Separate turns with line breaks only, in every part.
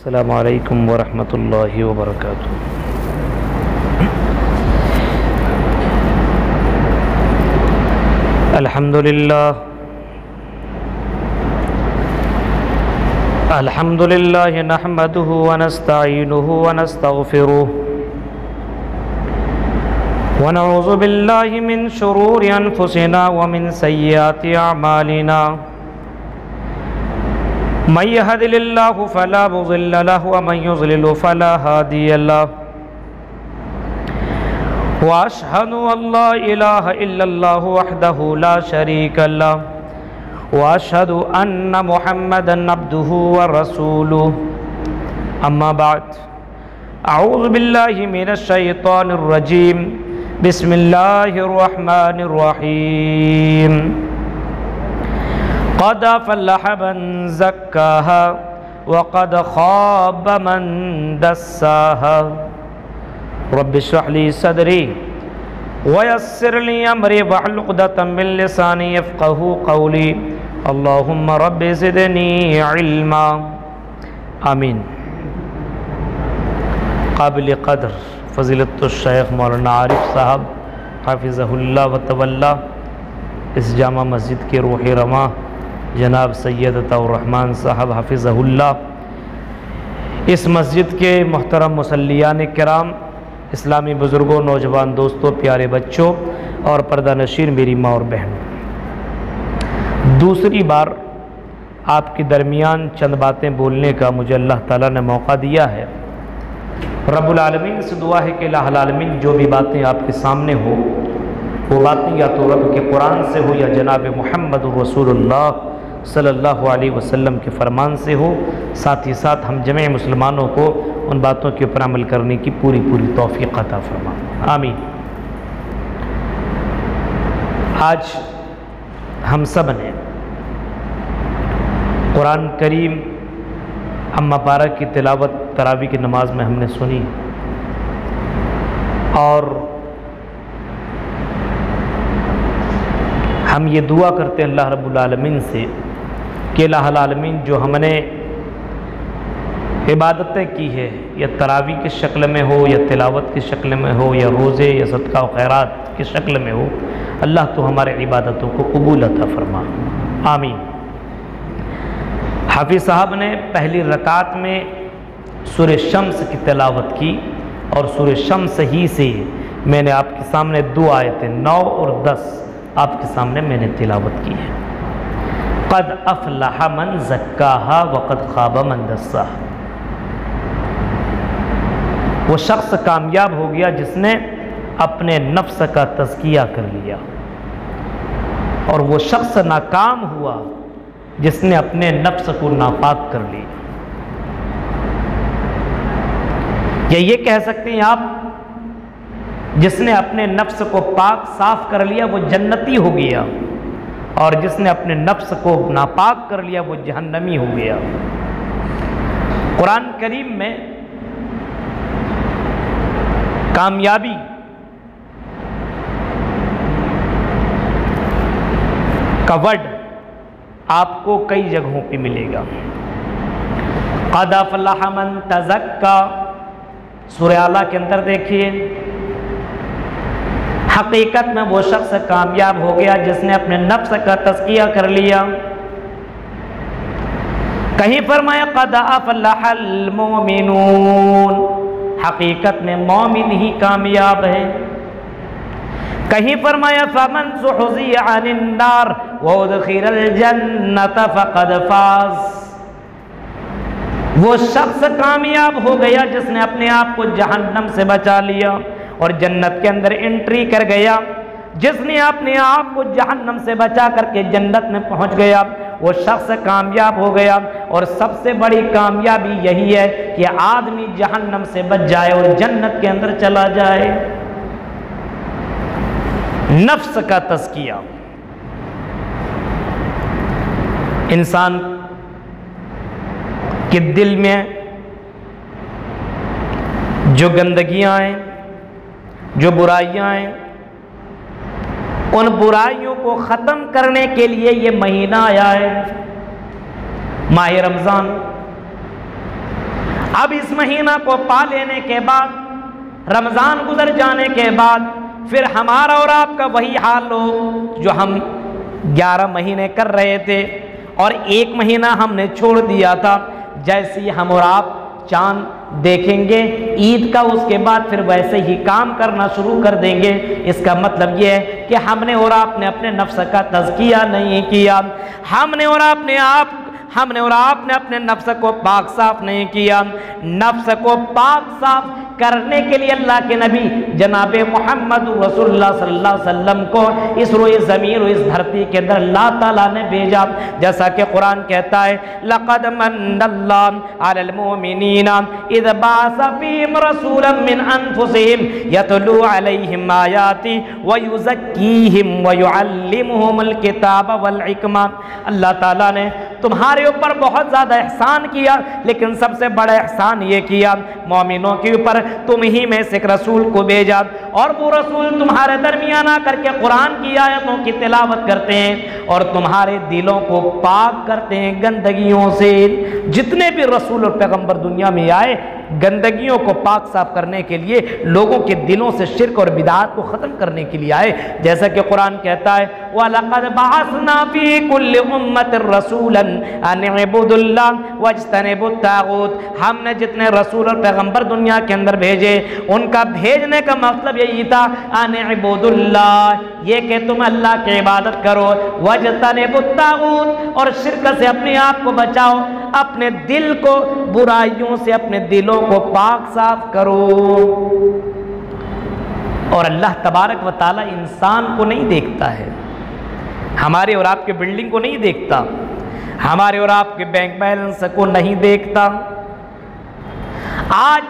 अस्सलामु अलैकुम वरहमतुल्लाहि वबरकातुहू। अल्हम्दुलिल्लाह नहमदुहु व नस्तईनुहु व नस्तगफिरुह व नऊज़ु बिल्लाहि मिन शुरूरि अनफुसिना व मिन सय्यिआति अअमालिना। मन यहदिल्लाहु फला मुज़िल्ल लहु व मन युज़्लिल फला हादिय लहु। व अशहदु अल्ला इलाहा इल्लल्लाहु वहदहु ला शरीका लहु व अशहदु अन्न मुहम्मदन अब्दुहु व रसूलुहु। अम्मा बाद, अऊज़ु बिल्लाहि मिनश शैतानिर रजीम। बिस्मिल्लाहिर रहमानिर रहीम। क़द अफ़लह मन ज़क्काहा व क़द ख़ाब मन दस्साहा। रब्बि इश्रह ली सदरी व यस्सिर ली अमरी वहलुल उक़दतम मिन लिसानी यफ़क़हू क़ौली। अल्लाहुम्मा रब्बि ज़िदनी इल्मा। आमीन। काबिल क़द्र फ़ज़ीलतुश शेख़ मौलाना आरिफ साहब हाफ़िज़हुल्लाह व तवल्ला, इस जामा मस्जिद के रूह रमा जनाब सैयद अताउर रहमान साहब हाफ़िज़हुल्लाह, इस मस्जिद के मोहतरम मुसल्लियान किराम, इस्लामी बुज़ुर्गों, नौजवान दोस्तों, प्यारे बच्चों और पर्दा नशीर मेरी माँ और बहनों, दूसरी बार आपके दरमियान चंद बातें बोलने का मुझे अल्लाह ताला ने मौका दिया है। रब्बुल आलमीन से दुआ है कि अल्लाह आलमीन जो भी बातें आपके सामने हो वो बातें या तो रब के कुरान से हो या जनाब मुहम्मद रसूलुल्लाह सल्लल्लाहु अलैहि वसल्लम के फरमान से हो, साथ ही साथ हम जमे मुसलमानों को उन बातों के ऊपर अमल करने की पूरी पूरी तौफीक अता फरमा। आमीन। आज हम सब ने कुरान करीम अम्मा पारा की तिलावत तरावी की नमाज में हमने सुनी और हम ये दुआ करते हैं अल्लाह रब्बुल आलमीन से कि अल्लाह आलमीन जो हमने इबादतें की है, या तरावी की शक्ल में हो या तिलावत की शक्ल में हो या रोज़े या सदका व खैरात की शक्ल में हो, अल्लाह तो हमारे इबादतों को कबूल अता फरमा। आमीन। हाफिज़ साहब ने पहली रकात में सूरह शम्स की तिलावत की और सूरह शम्स ही से मैंने आपके सामने दो आयतें 9 और 10 आपके सामने मैंने तिलावत की है। क़द अफ़लह मन ज़क्काहा व क़द ख़ाब मन दस्साहा। वो शख्स कामयाब हो गया जिसने अपने नफ्स का तज़किया कर लिया, और वो शख्स नाकाम हुआ जिसने अपने नफ्स को नापाक कर लिया। या ये कह सकते हैं आप, जिसने अपने नफ्स को पाक साफ कर लिया वो जन्नती हो गया, और जिसने अपने नफ्स को नापाक कर लिया वो जहन्नमी हो गया। कुरान करीम में कामयाबी का वर्ड आपको कई जगहों पे मिलेगा। क़द अफ़लह मन तज़क्का, सूरह आला के अंदर देखिए, हकीकत में वो शख्स कामयाब हो गया जिसने अपने नफ्स का तज़किया कर लिया। कहीं फरमाया क़द अफ़लहल मोमिनून, हकीकत में मोमिन ही कामयाब है। कहीं फरमाया फ़मन ज़ुहज़िह अनिन नार व उदख़िलल जन्नत फ़क़द फ़ाज़, वो शख्स कामयाब हो गया जिसने अपने आप को जहन्नम से बचा लिया और जन्नत के अंदर एंट्री कर गया। जिसने अपने आप को जहन्नम से बचा करके जन्नत में पहुंच गया वो शख्स कामयाब हो गया। और सबसे बड़ी कामयाबी यही है कि आदमी जहन्नम से बच जाए और जन्नत के अंदर चला जाए। नफ्स का तज़किया, इंसान के दिल में जो गंदगियां हैं, जो बुराइयां हैं, उन बुराइयों को ख़त्म करने के लिए ये महीना आया है, माह रमज़ान। अब इस महीना को पा लेने के बाद, रमज़ान गुजर जाने के बाद फिर हमारा और आपका वही हाल हो जो हम 11 महीने कर रहे थे और 1 महीना हमने छोड़ दिया था। जैसे ही हम और आप चांद देखेंगे ईद का, उसके बाद फिर वैसे ही काम करना शुरू कर देंगे। इसका मतलब यह है कि हमने और आपने अपने नफ्स का तज़किया नहीं किया, हमने और आपने अपने नफ्स को पाक साफ नहीं किया। नफ्स को पाक साफ करने के लिए अल्लाह के नबी जनाब मोहम्मद रसूलुल्लाह सल्लल्लाहु अलैहि वसल्लम को इस रोए ज़मीन और इस धरती के अंदर अल्लाह ताला ने भेजा। जैसा कि कुरान कहता है, लक़द मन्नल्लाहु अलल मुमिनीना इज़ बअसा फ़ीहिम रसूलन मिन अनफुसिहिम यतलू अलैहिम आयाति व युज़क्कीहिम व युअल्लिमुहुमुल किताब वल हिकमा। अल्लाह ताला ने तुम्हारे ऊपर बहुत ज़्यादा एहसान किया, लेकिन सबसे बड़ा एहसान ये किया मोमिनों के ऊपर, तुम ही में से एक रसूल को भेजा और वो रसूल तुम्हारे दरमियान आकर के कुरान की आयतों की तिलावत करते हैं और तुम्हारे दिलों को पाक करते हैं गंदगियों से। जितने भी रसूल और पैगंबर दुनिया में आए गंदगियों को पाक साफ करने के लिए, लोगों के दिलों से शिर्क और बिदात को ख़त्म करने के लिए आए। जैसा कि कुरान कहता है, वलक़द बअसना फ़ी कुल्लि उम्मतिन रसूलन अन इअ्बुदुल्लाह वज्तनिबुत ताग़ूत। हमने जितने रसूल और पैगंबर दुनिया के अंदर भेजे, उनका भेजने का मतलब यही था अन इअ्बुदुल्लाह, ये कि तुम अल्लाह की इबादत करो, वज्तनिबुत ताग़ूत, और शिर्क से अपने आप को बचाओ, अपने दिल को बुराइयों से, अपने दिलों को पाक साफ करो। और अल्लाह तबारक व ताला इंसान को नहीं देखता है, हमारे और आपके बिल्डिंग को नहीं देखता, हमारे और आपके बैंक बैलेंस को नहीं देखता। आज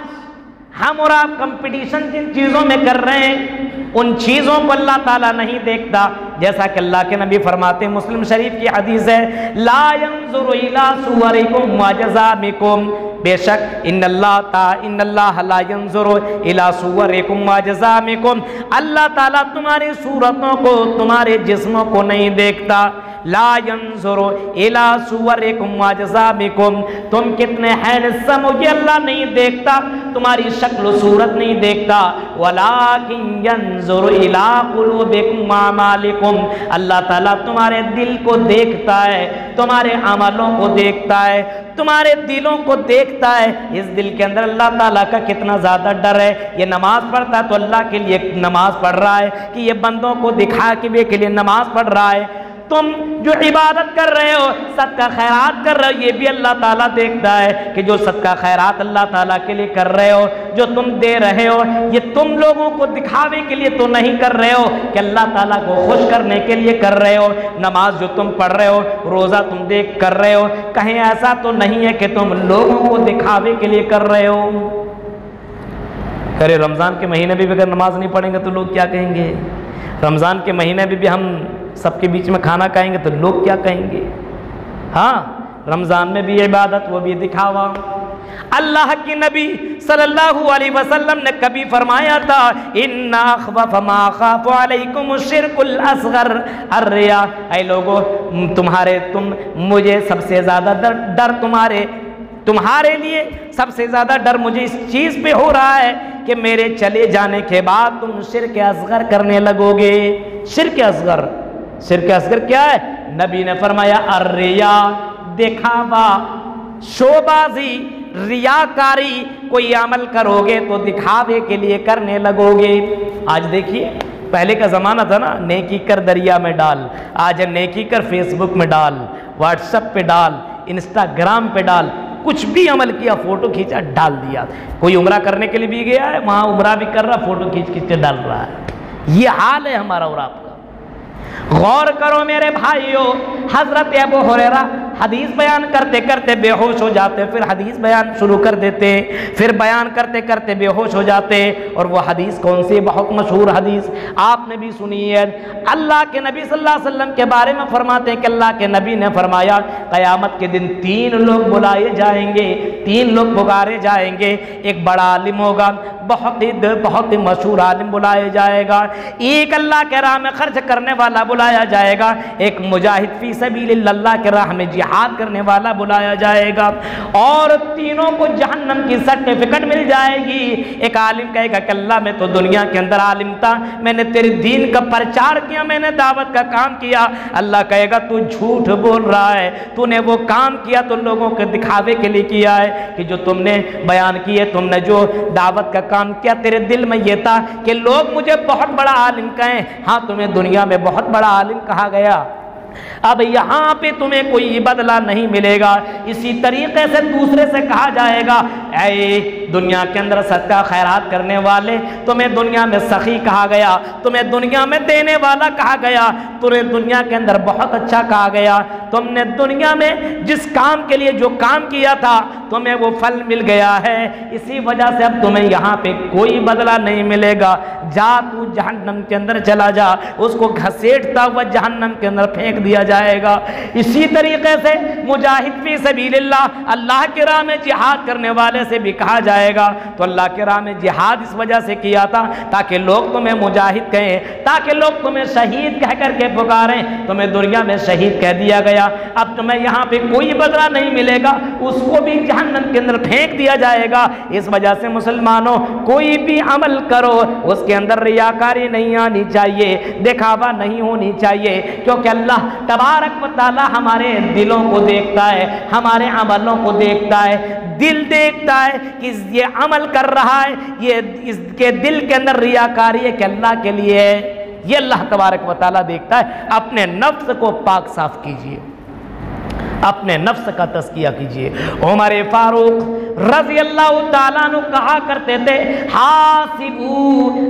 हम और आप कंपटीशन जिन चीज़ों में कर रहे हैं उन चीज़ों को अल्लाह ताला नहीं देखता। जैसा कि अल्लाह के नबी फरमाते हैं, मुस्लिम शरीफ की हदीस है, ला यंजुरु इला सुवरिकुम व जज़ामिकुम, बेशक इन्नल्लाह ला यंजुरु इला सुवरिकुम व जज़ामिकुम, अल्लाह ताला तुम्हारी सूरतों को, तुम्हारे जिस्मों को नहीं देखता। ला यंजुरु इला सुवरिकुम व जज़ामिकुम, तुम कितने हैंडसम हो ये अल्लाह नहीं देखता, तुम्हारी शक्ल सूरत नहीं देखता। वलाकिन यंजुरु इला कुलूबिकुम व अमालिकुम, अल्लाह ताला तुम्हारे दिल को देखता है, तुम्हारे अमलों को देखता है, तुम्हारे दिलों को देखता है। इस दिल के अंदर अल्लाह ताला का कितना ज़्यादा डर है। ये नमाज पढ़ता है तो अल्लाह के लिए नमाज पढ़ रहा है कि ये बंदों को दिखा के लिए नमाज पढ़ रहा है। तुम जो इबादत कर रहे हो, सदका खैरात कर रहे हो, ये भी अल्लाह ताला देखता है कि जो सदका खैरात अल्लाह ताला के लिए कर रहे हो, जो तुम दे रहे हो, ये तुम लोगों को दिखावे के लिए तो नहीं कर रहे हो कि अल्लाह ताला को खुश करने के लिए कर रहे हो। नमाज जो तुम पढ़ रहे हो, रोज़ा तुम देख कर रहे हो, कहीं ऐसा तो नहीं है कि तुम लोगों को दिखावे के लिए कर रहे हो। अरे रमज़ान के महीने में भी अगर नमाज नहीं पढ़ेंगे तो लोग क्या कहेंगे? रमज़ान के महीने में भी हम सबके बीच में खाना खाएंगे तो लोग क्या कहेंगे? हाँ, रमज़ान में भी इबादत, वो भी दिखावा। अल्लाह के नबी सल्लल्लाहु अलैहि वसल्लम ने कभी फरमाया था, इन्ना अख़वफ़ मा अख़ाफ़ु अलैकुम शिर्कुल असग़र अर्रिया, ऐ लोगों मुझे सबसे ज़्यादा डर तुम्हारे लिए सबसे ज़्यादा डर मुझे इस चीज़ पे हो रहा है कि मेरे चले जाने के बाद तुम शिर्क असग़र करने लगोगे। शिर्क असग़र क्या है? नबी ने फरमाया अर्रिया, दिखावा, शोबाजी, रियाकारी, कोई अमल करोगे तो दिखावे के लिए करने लगोगे। आज देखिए, पहले का ज़माना था ना, नेकी कर दरिया में डाल, आज नेकी कर फेसबुक में डाल, व्हाट्सएप पे डाल, इंस्टाग्राम पे डाल, कुछ भी अमल किया, फोटो खींचा डाल दिया। कोई उम्रा करने के लिए भी गया है, वहाँ उम्रा भी कर रहा, फोटो खींच के डाल रहा है। ये हाल है हमारा और आपका। गौर करो मेरे भाइयों, हजरत अबू हुरैरा हदीस बयान करते करते बेहोश हो जाते, फिर हदीस बयान शुरू कर देते, फिर बयान करते करते बेहोश हो जाते। और वो हदीस कौन सी? बहुत मशहूर हदीस, आपने भी सुनी है। अल्लाह के नबी सल्लल्लाहु अलैहि वसल्लम के बारे में फरमाते हैं कि अल्लाह के नबी ने फरमाया, क़यामत के दिन 3 लोग बुलाए जाएंगे, 3 लोग पुकारे जाएंगे। एक बड़ा आलिम होगा, बहुत ही मशहूर आलिम बुलाया जाएगा। एक अल्लाह के राह में खर्च करने वाला बुलाया जाएगा। एक मुजाहिद फी सबीलिल्लाह के राह में जिहाद करने वाला बुलाया जाएगा और तीनों को जहन्नम की सर्टिफिकेट मिल जाएगी। एक आलिम कहेगा कि अल्लाह मैं तो दुनिया के अंदर आलिम था, मैंने तेरे दीन का प्रचार किया, मैंने दावत का काम किया। अल्लाह कहेगा तू झूठ बोल रहा है, तूने वो काम किया तो लोगों के दिखावे के लिए किया है कि जो तुमने बयान किए, तुमने जो दावत का काम किया तेरे दिल में ये था कि लोग मुझे बहुत बड़ा आलिम कहें। हाँ, तुम्हें दुनिया में बहुत बड़ा आलिम कहा गया, अब यहाँ पे तुम्हें कोई बदला नहीं मिलेगा। इसी तरीके से दूसरे से कहा जाएगा ऐ दुनिया के अंदर सदका खैरात करने वाले, तुम्हें दुनिया में सखी कहा गया, तुम्हें दुनिया में देने वाला कहा गया, तुम्हें दुनिया के अंदर बहुत अच्छा कहा गया, तुमने दुनिया में जिस काम के लिए जो काम किया था तुम्हें वो फल मिल गया है। इसी वजह से अब तुम्हें यहाँ पे कोई बदला नहीं मिलेगा, जा तू जहन्नम के अंदर चला जा। उसको घसीटता हुआ जहन्नम के अंदर फेंक दिया जाएगा। इसी तरीके से मुजाहिद फी सबीलिल्लाह, अल्लाह के राह में जिहाद करने वाले से भी कहा जाएगा। तो अल्लाह के राह में जिहाद इस वजह से किया था ताकि लोग तुम्हें मुजाहिद कहें, ताकि लोग तुम्हें शहीद कह करके पुकारें। तुम्हें दुनिया में शहीद कह दिया गया, अब तुम्हें यहाँ पे कोई बदला नहीं मिलेगा, उसको भी जहन्नम के अंदर फेंक दिया जाएगा। इस वजह से मुसलमानों, कोई भी अमल करो उसके अंदर रियाकारी नहीं आनी चाहिए, दिखावा नहीं होनी चाहिए, क्योंकि अल्लाह तबारक व तआला हमारे दिलों को देखता है, हमारे अमलों को देखता है। दिल देखता है कि ये अमल कर रहा है, ये इसके दिल के अंदर रियाकारी है कि अल्लाह के लिए है, ये अल्लाह तबारक व तआला देखता है। अपने नफ्स को पाक साफ कीजिए, अपने नफ्स का तज़किया कीजिए। उमर फारूक रज़ी अल्लाह ताला अन्हु कहा करते थे, हासिबू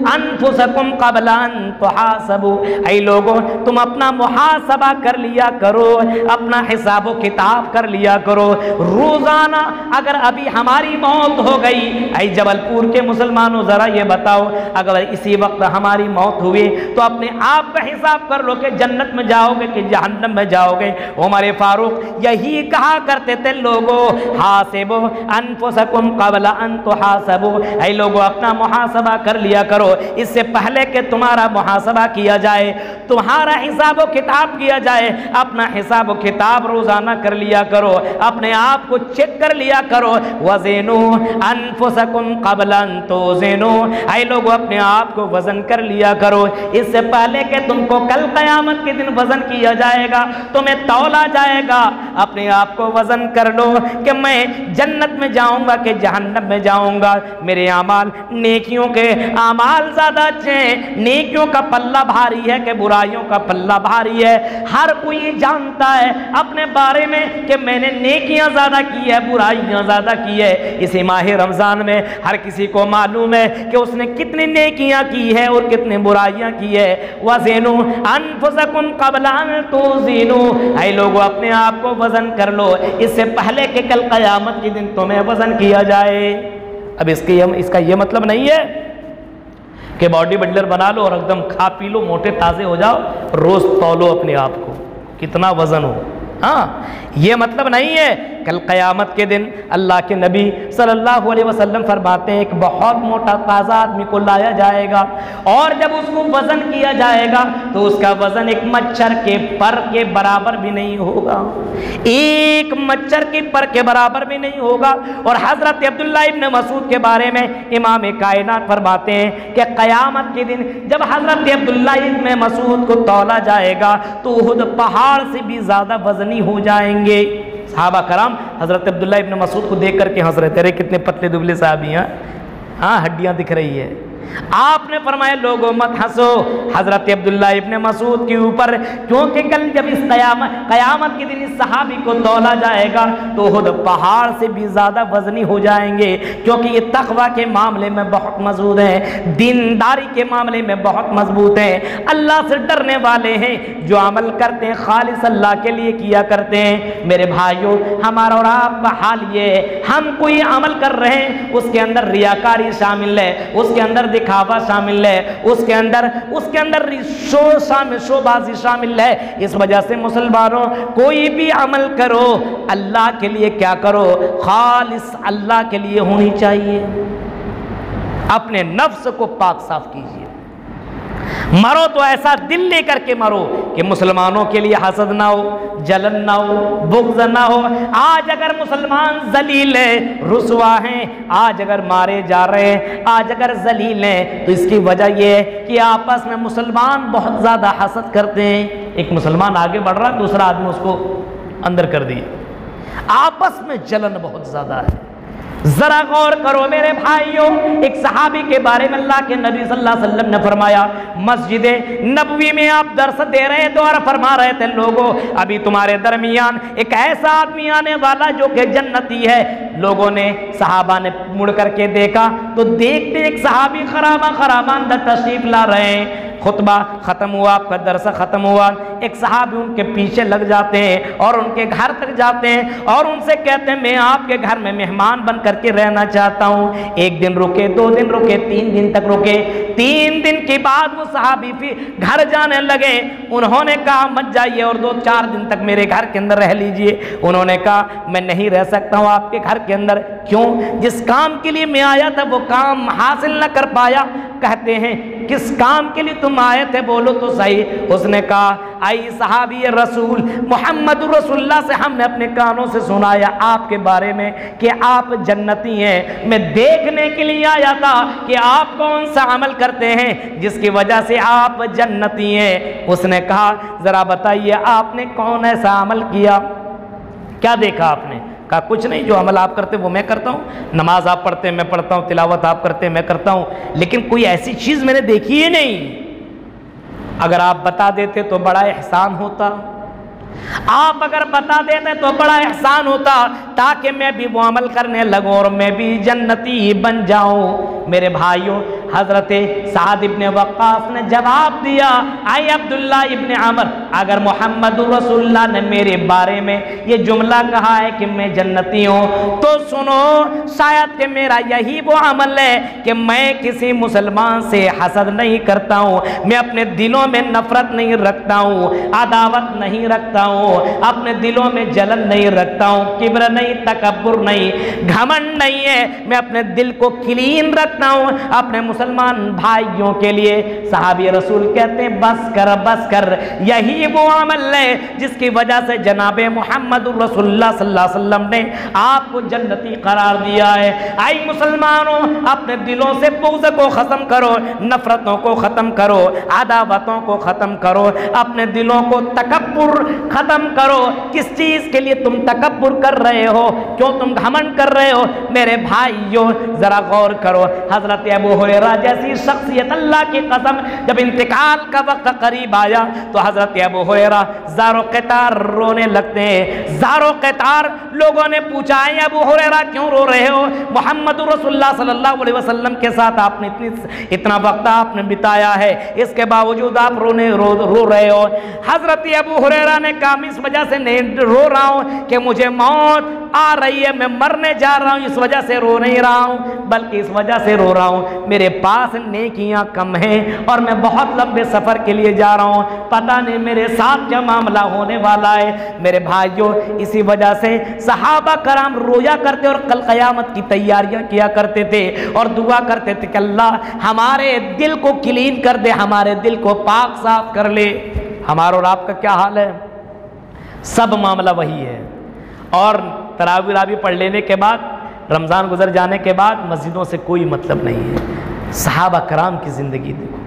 अनफुसकुम क़ब्ल अन तुहासबू। ऐ लोगों, तुम अपना मुहासबा कर लिया करो, अपना हिसाब किताब कर लिया करो। रोज़ाना अगर अभी हमारी मौत हो गई, ऐ जबलपुर के मुसलमानों ज़रा ये बताओ, अगर इसी वक्त हमारी मौत हुई तो अपने आप का हिसाब कर लो कि जन्नत में जाओगे कि जहन्नम में जाओगे। उमर फारूक यही कहा करते थे, लोगों हासिबू अनफुसकुम क़ब्ल अन तुहासबू। ऐ लोगों, अपना मुहासबा कर लिया करो, इससे पहले कि तुम्हारा मुहासबा किया जाए, तुम्हारा हिसाब किताब किया जाए। अपना हिसाब किताब रोजाना कर लिया करो, अपने आप को चेक कर लिया करो। वज़िनू अनफुसकुम क़ब्ल अन तुज़िनू। ऐ लोगों, अपने आप को वजन कर लिया करो, इससे पहले कि तुमको कल क़यामत के दिन वजन किया जाएगा, तुम्हें तौला जाएगा। अपने आप को वजन कर लो कि मैं जन्नत में जाऊंगा कि जहन्नम में जाऊंगा। मेरे अमाल, नेकियों के अमाल ज्यादा अच्छे हैं, नेकियों का पल्ला भारी है कि बुराइयों का पल्ला भारी है। हर कोई जानता है अपने बारे में कि मैंने नेकियां ज्यादा की है, बुराइयां ज्यादा की है। इसी माह रमजान में हर किसी को मालूम है कि उसने कितनी नेकियां की है और कितनी बुराइयां की है। वज़िनू अनफुसकुम क़ब्ल अन तुज़िनू। ऐ लोगों, अपने आप को वजन कर लो, इससे पहले कि कल क़यामत के दिन तुम्हें वजन किया जाए। अब इसका ये मतलब नहीं है कि बॉडी बिल्डर बना लो और एकदम खा पी लो, मोटे ताज़े हो जाओ, रोज तौलो अपने आप को कितना वजन हो। हाँ, ये मतलब नहीं है। कल क़यामत के दिन अल्लाह के नबी सल्लल्लाहु अलैहि वसल्लम फरमाते हैं, एक बहुत मोटा ताज़ा आदमी को लाया जाएगा और जब उसको वज़न किया जाएगा तो उसका वज़न एक मच्छर के पर के बराबर भी नहीं होगा, एक मच्छर के पर के बराबर भी नहीं होगा। और हज़रत अब्दुल्लाह इब्न मसूद के बारे में इमाम कायनात फरमाते हैं कि क़यामत के दिन जब हज़रत अब्दुल्लाह इब्न मसूद को तौला जाएगा तो उहुद पहाड़ से भी ज़्यादा वज़नी हो जाएंगे। सहाबा कराम हज़रत अब्दुल्लाह इब्न मसूद को देख करके हंस रहे थे, अरे कितने पतले दुबले साहबी हैं, हाँ हड्डियां दिख रही है। आपने फरमाया लोगों मत हंसो हज़रत अब्दुल्लाह इब्न मसूद के ऊपर, क्योंकि कल जब इस क़यामत के दिन इस सहाबी को तौला जाएगा तो खुद पहाड़ से भी ज़्यादा वजनी हो जाएंगे, क्योंकि ये तक़वा के मामले में बहुत मजबूत हैं, दीनदारी के मामले में बहुत मजबूत हैं, अल्लाह से डरने वाले हैं, जो अमल करते हैं खालिस अल्लाह के लिए किया करते हैं। मेरे भाइयों, हमारा और आपका हाल ये है, हम कोई अमल कर रहे हैं उसके अंदर रियाकारी शामिल है, उसके अंदर दिखावा शामिल है, उसके अंदर शोबाजी शामिल है। इस वजह से मुसलमानों, कोई भी अमल करो अल्लाह के लिए क्या करो, खालिस अल्लाह के लिए होनी चाहिए। अपने नफ्स को पाक साफ कीजिए, मरो तो ऐसा दिल लेकर के मरो कि मुसलमानों के लिए हसद ना हो, जलन ना हो, बुग़्ज़ ना हो। आज अगर मुसलमान जलील है, रुसवा हैं, आज अगर मारे जा रहे हैं, आज अगर जलील हैं, तो इसकी वजह यह है कि आपस में मुसलमान बहुत ज़्यादा हसद करते हैं। एक मुसलमान आगे बढ़ रहा है, दूसरा आदमी उसको अंदर कर दिए, आपस में जलन बहुत ज़्यादा है। जरा गौर करो मेरे भाइयों, एक सहाबी के बारे में अल्लाह के नबी सल्लल्लाहु अलैहि वसल्लम ने फरमाया, मस्जिद नबवी में आप दर्स दे रहे थे और फरमा रहे थे, लोगों अभी तुम्हारे दरमियान एक ऐसा आदमी आने वाला जो कि जन्नती है। लोगों ने, सहाबा ने मुड़ करके देखा तो देखते एक सहाबी खरामा अंदर तशरीफ ला रहे हैं। खुतबा ख़त्म हुआ, आपका दरसा ख़त्म हुआ, एक सहाबी उनके पीछे लग जाते हैं और उनके घर तक जाते हैं और उनसे कहते हैं, मैं आपके घर में मेहमान बन करके रहना चाहता हूँ। 1 दिन रुके, 2 दिन रुके, 3 दिन तक रुके। 3 दिन के बाद वो सहाबी फिर घर जाने लगे। उन्होंने कहा मत जाइए और 2-4 दिन तक मेरे घर के अंदर रह लीजिए। उन्होंने कहा मैं नहीं रह सकता हूँ आपके घर के अंदर। क्यों? जिस काम के लिए मैं आया था वो काम हासिल न कर पाया। कहते हैं किस काम के लिए तुम आए थे, बोलो तो सही। उसने कहा, आई सहाबी रसूल मोहम्मद रसूलुल्लाह से हमने अपने कानों से सुनाया आपके बारे में कि आप जन्नती हैं। मैं देखने के लिए आया था कि आप कौन सा अमल करते हैं जिसकी वजह से आप जन्नती हैं। उसने कहा, ज़रा बताइए आपने कौन ऐसा अमल किया, क्या देखा आपने? कहा कुछ नहीं, जो अमल आप करते वो मैं करता हूँ, नमाज आप पढ़ते हैं मैं पढ़ता हूँ, तिलावत आप करते हैं मैं करता हूँ, लेकिन कोई ऐसी चीज़ मैंने देखी ही नहीं। अगर आप बता देते तो बड़ा एहसान होता, आप अगर बता देते तो बड़ा एहसान होता, ताकि मैं भी वो अमल करने लगूं और मैं भी जन्नती बन जाऊं। मेरे भाइयों, हजरत साद इब्ने वक्कास ने जवाब दिया, आई अब्दुल्ला इब्ने अमर, अगर मोहम्मद रसूलुल्लाह ने मेरे बारे में ये जुमला कहा है कि मैं जन्नती हूँ, तो सुनो, शायद कि मेरा यही वो अमल है कि मैं किसी मुसलमान से हसद नहीं करता हूँ, मैं अपने दिलों में नफरत नहीं रखता हूँ, अदावत नहीं रखता हूँ, अपने दिलों में जलन नहीं रखता हूँ, किब्र नहीं, तकब्बुर नहीं, घमंड नहीं है, मैं अपने दिल को क्लीन रखता हूँ अपने मुसलमान भाइयों के लिए। सहाबी रसूल कहते हैं बस कर, यही वो अमल है जिसकी वजह से जनाबे मोहम्मद रसूलुल्लाह सल्लल्लाहु अलैहि वसल्लम ने आपको जन्नती करार दिया है। आई मुसलमानों, अपने दिलों से बुग़्ज़ को ख़त्म करो, नफ़रतों को ख़त्म करो, अदावतों को ख़त्म करो, अपने दिलों को तकब्बुर ख़त्म करो। किस चीज़ के लिए तुम तकब्बुर कर रहे हो, क्यों तुम घमंड कर रहे हो? मेरे भाइयों ज़रा गौर करो, हज़रत अबू हुरैरा जैसी शख्सियत, अल्लाह की कसम, जब इंतकाल का वक्त करीब आया तो हज़रत अबू हुरैरा ज़ारो क़तार रोने लगते हैं। ज़ारो क़तार लोगों ने पूछा, है अबू हुरैरा क्यों रो रहे हो? मोहम्मद रसूलुल्लाह सल्लल्लाहु अलैहि वसल्लम के साथ आपने इतना वक्त आपने बिताया है, इसके बावजूद आप रो रहे हो। हज़रत अबू हुरैरा ने कहा, इस वजह से नहीं रो रहा हूँ कि मुझे मौत आ रही है, मैं मरने जा रहा हूँ, इस वजह से रो नहीं रहा हूँ, बल्कि इस वजह से रो रहा हूँ मेरे पास नेकियां कम हैं और मैं बहुत लंबे सफ़र के लिए जा रहा हूँ, पता नहीं मेरे साथ क्या मामला होने वाला है। मेरे भाइयों, इसी वजह से सहाबा कराम रोया करते और कल क़यामत की तैयारियां किया करते थे और दुआ करते थे कि अल्लाह हमारे दिल को क्लीन कर दे, हमारे दिल को पाक साफ कर ले। हमारा और आपका क्या हाल है? सब मामला वही है। और तरावी पढ़ लेने के बाद, रमज़ान गुजर जाने के बाद मस्जिदों से कोई मतलब नहीं है। सहाबा कराम की ज़िंदगी देखो,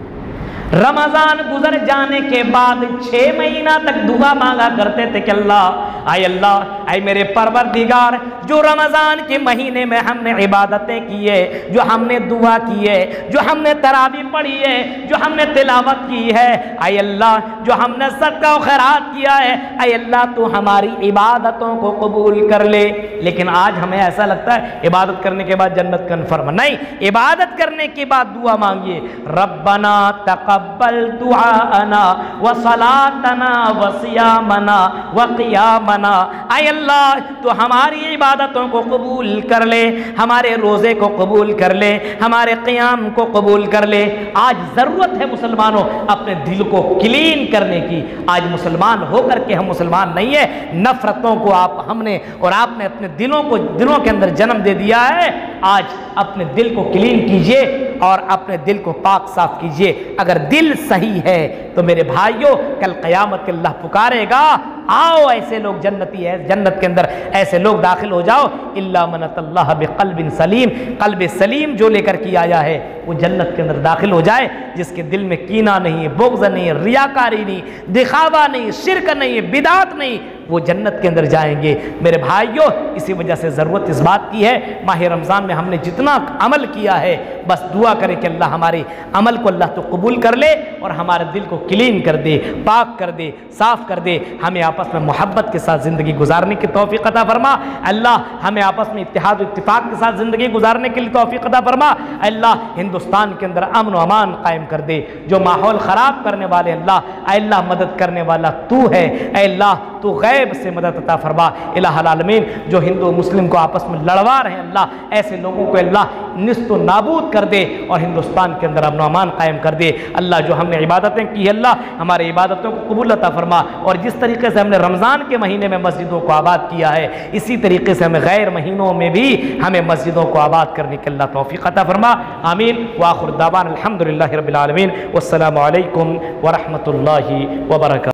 रमज़ान गुजर जाने के बाद 6 महीना तक दुआ मांगा करते थे कि अल्लाह आए मेरे परवरदिगार, जो रमज़ान के महीने में हमने इबादतें की है, जो हमने दुआ की है, जो हमने तरावी पढ़ी है, जो हमने तिलावत की है, आए अल्लाह जो हमने सदका और खैरात किया है, आए अल्लाह तू हमारी इबादतों को कबूल कर ले। लेकिन आज हमें ऐसा लगता है इबादत करने के बाद जन्नत कन्फर्म। नहीं, इबादत करने के बाद दुआ मांगिए, रब्बना तक़ब्बल दुआना व सलातना व सियामना व क़ियामना। आए अल्लाह तो हमारी इबादतों को कबूल कर ले, हमारे रोज़े को कबूल कर ले, हमारे क़ियाम को कबूल कर ले। आज ज़रूरत है मुसलमानों अपने दिल को क्लीन करने की। आज मुसलमान होकर के हम मुसलमान नहीं है, नफ़रतों को हमने और आपने अपने दिलों के अंदर जन्म दे दिया है। आज अपने दिल को क्लीन कीजिए और अपने दिल को पाक साफ कीजिए। अगर दिल सही है तो मेरे भाइयों कल क़यामत के अल्लाह पुकारेगा, आओ ऐसे लोग जन्नती है, जन्नत के अंदर ऐसे लोग दाखिल हो जाओ। इल्ला मन अल्लाह बिक़ल्बिन सलीम, क़ल्ब सलीम जो लेकर के आया है वो जन्नत के अंदर दाखिल हो जाए, जिसके दिल में कीना नहीं है, बुग़्ज़ नहीं है, रियाकारी नहीं, दिखावा नहीं, शिरक नहीं है, बिदात नहीं, वो जन्नत के अंदर जाएंगे। मेरे भाइयों इसी वजह से ज़रूरत इस बात की है, माह रमज़ान में हमने जितना अमल किया है बस दुआ करें कि अल्लाह हमारे अमल को अल्लाह तो कबूल कर ले और हमारे दिल को क्लीन कर दे, पाक कर दे, साफ़ कर दे। हमें आपस में मोहब्बत के साथ ज़िंदगी गुजारने की तौफ़ीक़ अता फरमा। अल्लाह हमें आपस में इत्तेहाद इत्तिफ़ाक़ के साथ ज़िंदगी गुजारने के लिए तौफ़ीक़ अता फरमा। अल्लाह हिंदुस्तान के अंदर अमन व अमान कायम कर दे। जो माहौल ख़राब करने वाले अल्लाह मदद करने वाला तू है। अल्लाह तू गैब से मदद अता फरमा। इलाहुल आलमीन जो हिंदू मुस्लिम को आपस में लड़वा रहे हैं अल्लाह ऐसे लोगों को अल्लाह निस्त नाबूद कर दे और हिंदुस्तान के अंदर अमन अमान कायम कर दे। अल्लाह जो हमने इबादतें की है अल्लाह हमारे इबादतों को कबूल अता फरमा और जिस तरीके से हमने रमज़ान के महीने में मस्जिदों को आबाद किया है इसी तरीके से हमें गैर महीनों में भी हमें मस्जिदों को आबाद करने के अल्लाह तौफ़ीक़ अता फरमा। आमीन व आखिर दावाना अल्हम्दुलिल्लाहि रब्बिल आलमीन। वस्सलामु अलैकुम व रहमतुल्लाहि व बरकातुहू।